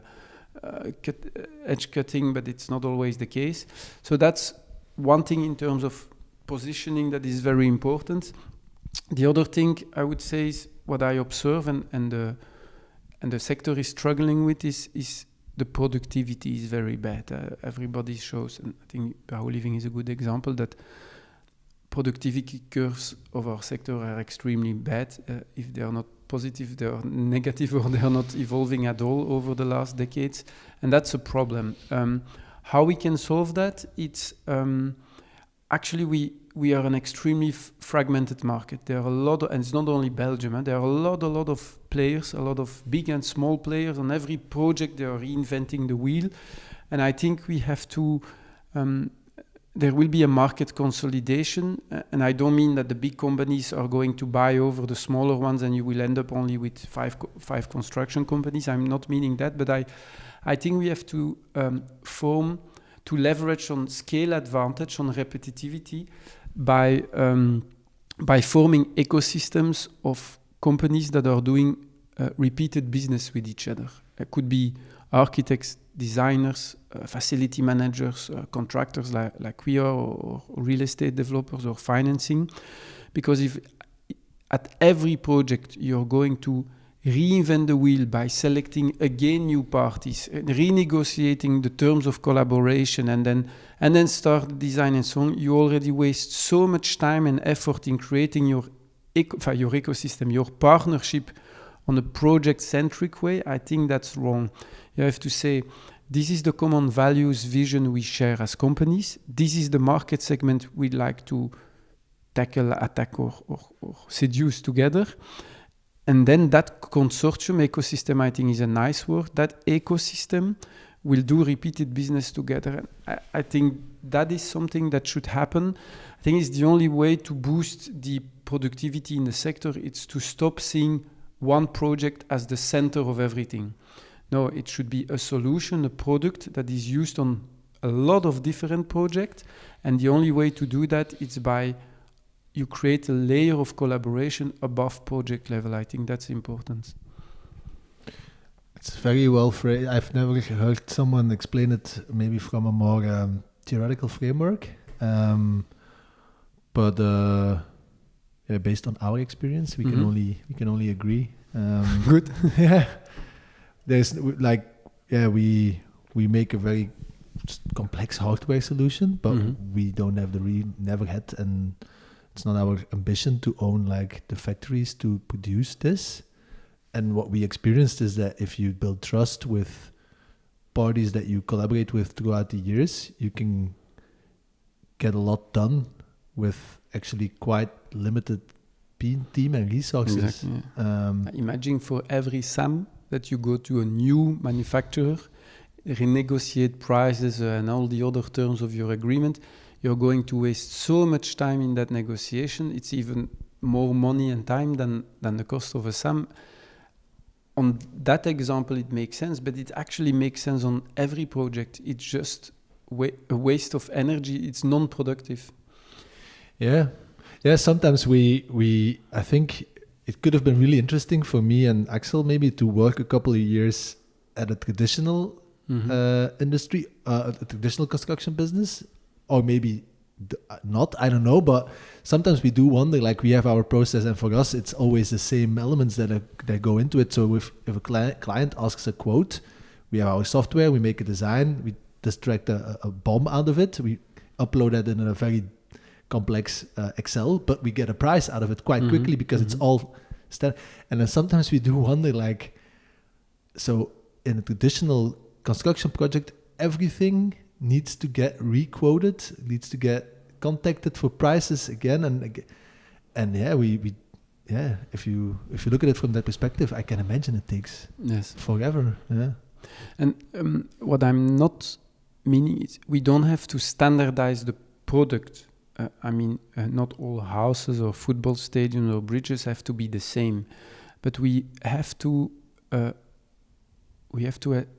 [SPEAKER 2] edge-cutting, but it's not always the case. So that's one thing in terms of positioning that is very important. The other thing I would say is what I observe, and the sector is struggling with is the productivity is very bad. Everybody shows, and I think Bao Living is a good example, that productivity curves of our sector are extremely bad. If they are not positive, they are negative, or they are not evolving at all over the last decades. And that's a problem. How we can solve that? It's actually we are an extremely fragmented market. There are a lot of, and it's not only Belgium, there are a lot of players, a lot of big and small players. On every project, they are reinventing the wheel. And I think we have to, there will be a market consolidation. And I don't mean that the big companies are going to buy over the smaller ones and you will end up only with five construction companies. I'm not meaning that, but I think we have to to leverage on scale advantage, on repetitivity, by forming ecosystems of companies that are doing repeated business with each other. It could be architects, designers, facility managers, contractors like we are, or real estate developers or financing. Because if at every project you're going to reinvent the wheel by selecting again new parties, renegotiating the terms of collaboration, and then start the design and so on, you already waste so much time and effort in creating your ecosystem, your partnership on a project-centric way. I think that's wrong. You have to say, this is the common values, vision we share as companies. This is the market segment we'd like to tackle, attack, or seduce together. And then that consortium, ecosystem, I think is a nice word, that ecosystem will do repeated business together. I think that is something that should happen. I think it's the only way to boost the productivity in the sector. It's to stop seeing one project as the center of everything. No, it should be a solution, a product that is used on a lot of different projects. And the only way to do that is by you create a layer of collaboration above project level. I think that's important.
[SPEAKER 1] It's very well phrased. I've never heard someone explain it maybe from a more theoretical framework. But based on our experience, we can only agree.
[SPEAKER 2] Good.
[SPEAKER 1] Yeah. There's we make a very complex hardware solution, but we don't have never had, and it's not our ambition to own like the factories to produce this. And what we experienced is that if you build trust with parties that you collaborate with throughout the years, you can get a lot done with actually quite limited team and resources.
[SPEAKER 2] Exactly. Imagine for every SAM that you go to a new manufacturer, renegotiate prices and all the other terms of your agreement, you're going to waste so much time in that negotiation. It's even more money and time than the cost of a SAM. On that example, it makes sense, but it actually makes sense on every project. It's just a waste of energy. It's non-productive.
[SPEAKER 1] Yeah. Sometimes I think it could have been really interesting for me and Axel maybe to work a couple of years at a traditional industry, a traditional construction business, or maybe not, I don't know, but sometimes we do wonder, like we have our process and for us it's always the same elements that go into it. So if a client asks a quote, we have our software, we make a design, we extract a BOM out of it, we upload that in a very complex Excel, but we get a price out of it quite quickly because it's all and then sometimes we do wonder, like, so in a traditional construction project, everything needs to get re-quoted, needs to get contacted for prices again and again. And if you look at it from that perspective, I can imagine it takes forever. Yeah.
[SPEAKER 2] And what I'm not meaning is we don't have to standardize the product. Not all houses or football stadiums or bridges have to be the same, but we have to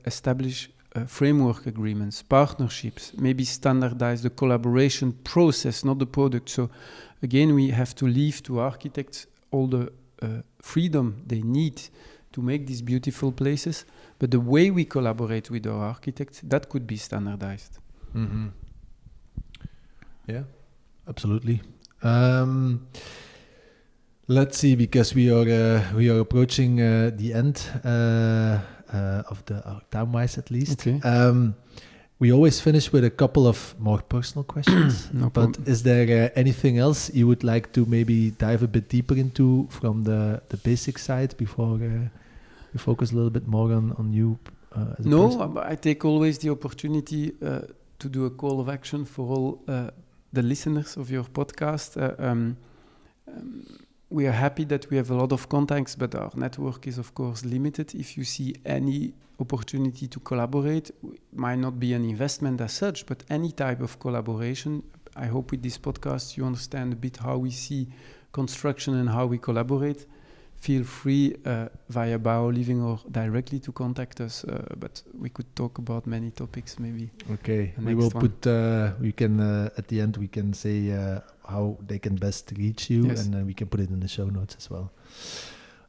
[SPEAKER 2] establish framework agreements, partnerships, maybe standardize the collaboration process, not the product. So again, we have to leave to architects all the freedom they need to make these beautiful places, but the way we collaborate with our architects, that could be standardized.
[SPEAKER 1] Mm-hmm. Yeah, absolutely. Let's see, because we are approaching the end of the time-wise, at least.
[SPEAKER 2] Okay.
[SPEAKER 1] We always finish with a couple of more personal questions.
[SPEAKER 2] No
[SPEAKER 1] but
[SPEAKER 2] problem.
[SPEAKER 1] is there anything else you would like to maybe dive a bit deeper into from the BESIX side before we focus a little bit more on you? As a person?
[SPEAKER 2] I take always the opportunity to do a call of action for all the listeners of your podcast. We are happy that we have a lot of contacts, but our network is, of course, limited. If you see any opportunity to collaborate, it might not be an investment as such, but any type of collaboration. I hope with this podcast you understand a bit how we see construction and how we collaborate. Feel free via Bao Living or directly to contact us, but we could talk about many topics maybe.
[SPEAKER 1] Okay, we will put, we can, at the end we can say how they can best reach you, yes. And we can put it in the show notes as well.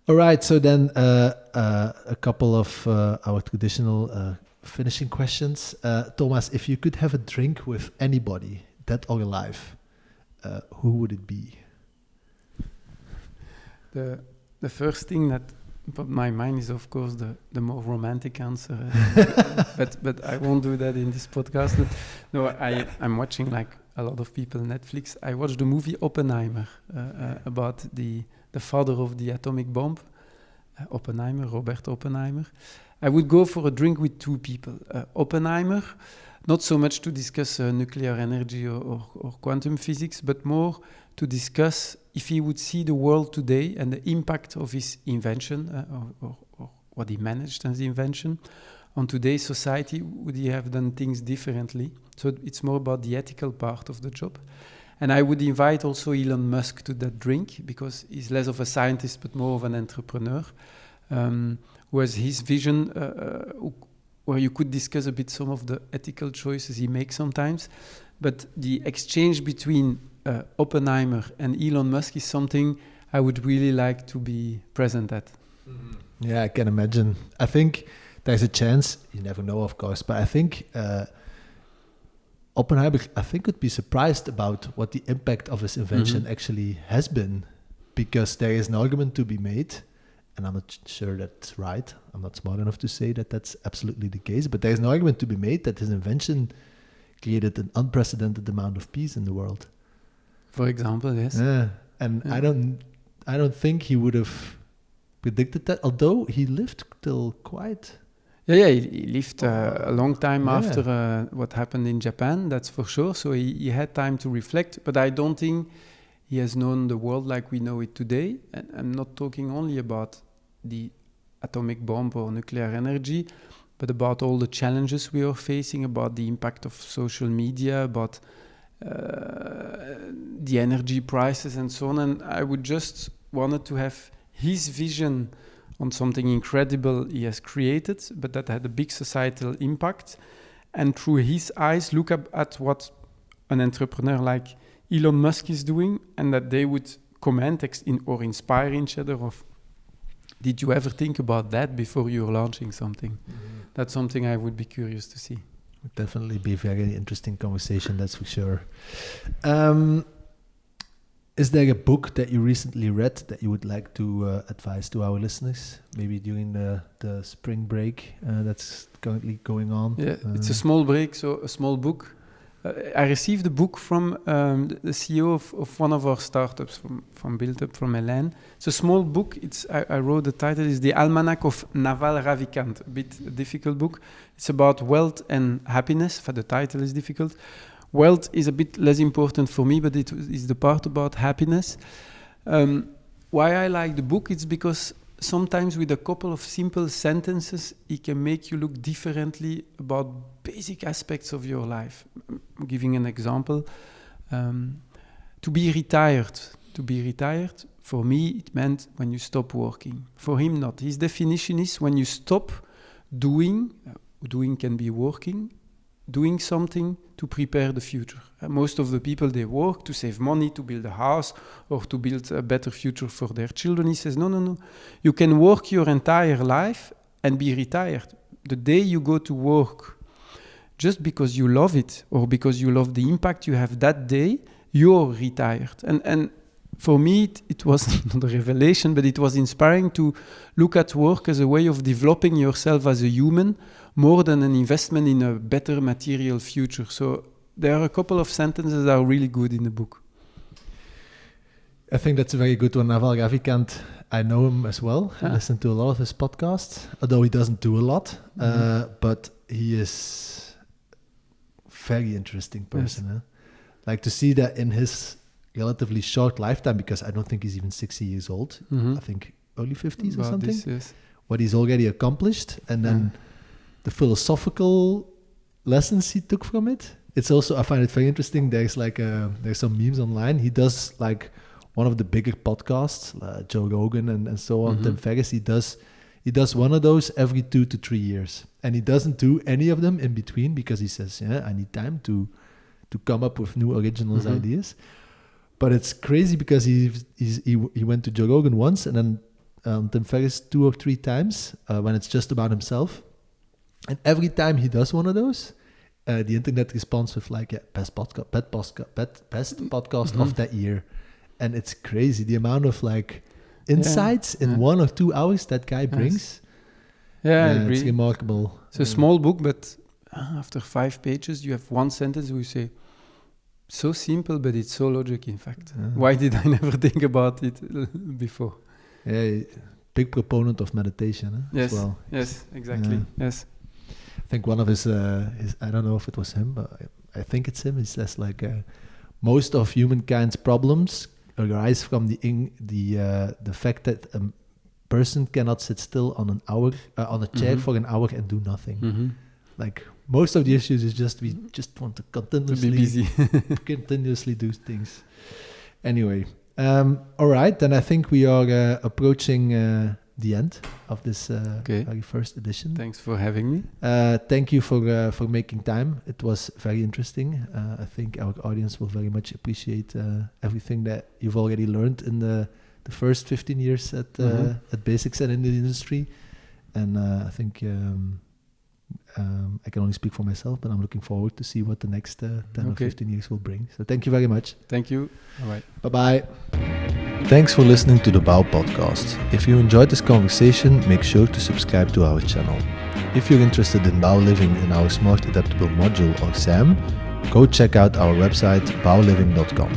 [SPEAKER 1] All right, so then a couple of our traditional finishing questions. Thomas, if you could have a drink with anybody, dead or alive, who would it be?
[SPEAKER 2] The first thing that popped my mind is, of course, the more romantic answer. But I won't do that in this podcast. But no, I'm watching like a lot of people Netflix. I watched the movie Oppenheimer about the father of the atomic bomb, Oppenheimer, Robert Oppenheimer. I would go for a drink with two people. Oppenheimer, not so much to discuss nuclear energy or quantum physics, but more to discuss if he would see the world today and the impact of his invention or what he managed as the invention on today's society, would he have done things differently? So it's more about the ethical part of the job. And I would invite also Elon Musk to that drink because he's less of a scientist but more of an entrepreneur who has his vision where you could discuss a bit some of the ethical choices he makes sometimes. But the exchange between Oppenheimer and Elon Musk is something I would really like to be present at.
[SPEAKER 1] Mm-hmm. Yeah, I can imagine. I think there's a chance, you never know of course, but I think Oppenheimer, I think, would be surprised about what the impact of his invention actually has been, because there is an argument to be made, and I'm not sure that's right. I'm not smart enough to say that that's absolutely the case, but there's an argument to be made that his invention created an unprecedented amount of peace in the world.
[SPEAKER 2] For example, yes.
[SPEAKER 1] Yeah, and I don't think he would have predicted that, although he lived till quite...
[SPEAKER 2] Yeah, he lived a long time after what happened in Japan, that's for sure. So he had time to reflect, but I don't think he has known the world like we know it today. And I'm not talking only about the atomic bomb or nuclear energy, but about all the challenges we are facing, about the impact of social media, about the energy prices and so on. And I would just wanted to have his vision on something incredible he has created, but that had a big societal impact. And through his eyes, look at what an entrepreneur like Elon Musk is doing, and that they would comment or inspire each other of, did you ever think about that before you're launching something? Mm-hmm. That's something I would be curious to see.
[SPEAKER 1] Would definitely be a very interesting conversation, that's for sure. Is there a book that you recently read that you would like to advise to our listeners, maybe during the spring break that's currently going on?
[SPEAKER 2] Yeah, it's a small break, so a small book. I received a book from the CEO of one of our startups, from Build Up, from Hélène. It's a small book. I wrote the title is The Almanac of Naval Ravikant, a bit a difficult book. It's about wealth and happiness. The title is difficult. Wealth is a bit less important for me, but it is the part about happiness. Why I like the book, it's because sometimes with a couple of simple sentences, it can make you look differently about basic aspects of your life. I'm giving an example. To be retired, for me, it meant when you stop working. For him, not. His definition is when you stop doing can be working, doing something to prepare the future. Most of the people, they work to save money, to build a house, or to build a better future for their children. He says, no. You can work your entire life and be retired. The day you go to work, just because you love it, or because you love the impact you have that day, you're retired. And for me, it was not a revelation, but it was inspiring to look at work as a way of developing yourself as a human more than an investment in a better material future. So there are a couple of sentences that are really good in the book.
[SPEAKER 1] I think that's a very good one. Naval Ravikant, I know him as well. I listen to a lot of his podcasts, although he doesn't do a lot, but he is very interesting person.
[SPEAKER 2] Yes.
[SPEAKER 1] Like to see that in his relatively short lifetime, because I don't think he's even 60 years old. I think early 50s or something.
[SPEAKER 2] Yes.
[SPEAKER 1] What he's already accomplished, and then the philosophical lessons he took from it. It's also, I find it very interesting. There's like there's some memes online. He does like one of the bigger podcasts, Joe Rogan and so on. Tim Ferriss. He does one of those every 2 to 3 years, and he doesn't do any of them in between because he says, I need time to come up with new original ideas. But it's crazy because he went to Joe Rogan once, and then Tim Ferriss 2 or 3 times when it's just about himself. And every time he does one of those, the internet responds with like, best podcast of that year. And it's crazy the amount of like insights in 1 or 2 hours that guy brings.
[SPEAKER 2] Yeah, I agree.
[SPEAKER 1] It's remarkable.
[SPEAKER 2] It's a small book, but after 5 pages, you have one sentence where you say, so simple, but it's so logic, in fact. Why did I never think about it before?
[SPEAKER 1] Yeah, big proponent of meditation
[SPEAKER 2] yes,
[SPEAKER 1] as well.
[SPEAKER 2] Yes, exactly. Yes.
[SPEAKER 1] I think one of his I don't know if it was him, but I think it's him. He says like most of humankind's problems arise from the fact that a person cannot sit still on a chair for an hour and do nothing. Like most of the issues is just we just want to continuously
[SPEAKER 2] be busy.
[SPEAKER 1] continuously do things. Anyway, all right, then I think we are approaching the end of this very first edition.
[SPEAKER 2] Thanks for having me.
[SPEAKER 1] Thank you for making time. It was very interesting. I think our audience will very much appreciate everything that you've already learned in the first 15 years at BESIX and in the industry. And I think I can only speak for myself, but I'm looking forward to see what the next 10 or 15 years will bring. So thank you very much.
[SPEAKER 2] Thank you. All right.
[SPEAKER 1] Bye-bye. Thanks for listening to the Bao Podcast. If you enjoyed this conversation, make sure to subscribe to our channel. If you're interested in Bao Living in our Smart Adaptable Module or SAM, go check out our website baoliving.com.